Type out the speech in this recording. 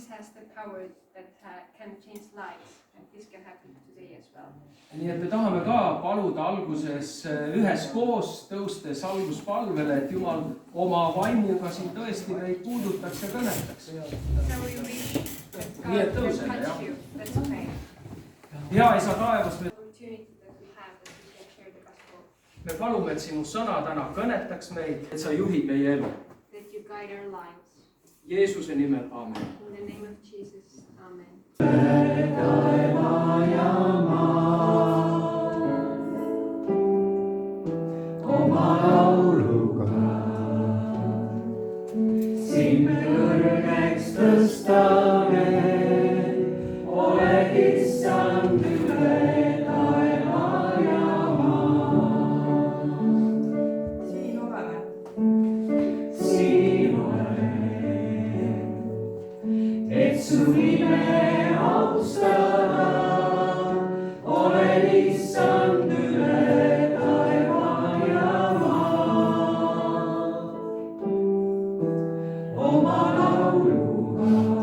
this has the power that can change lives and this can happen today as well. Nii et me tahame ka paluda alguses üheskoos tõustes alguspalvele, et Jumal oma vaimuga siin tõesti neid puudutaks ja kõnetaks. So we wish that God will touch you. Let's pray. Hea Isa taevas, Opportunity that we have that we can share the gospel. me palume, et sinu sõna täna kõnetaks meid, et sa juhid meie elu. That you guide our lives. Jeesuse nimel, aamen. In the name of Jesus, amen. Oma lauluga sind kõrgeks tõstame, oled issand üle taeva ja maa. Siin olen, et su nime austada, oled issand üle taeva ja maa. Oma lauluga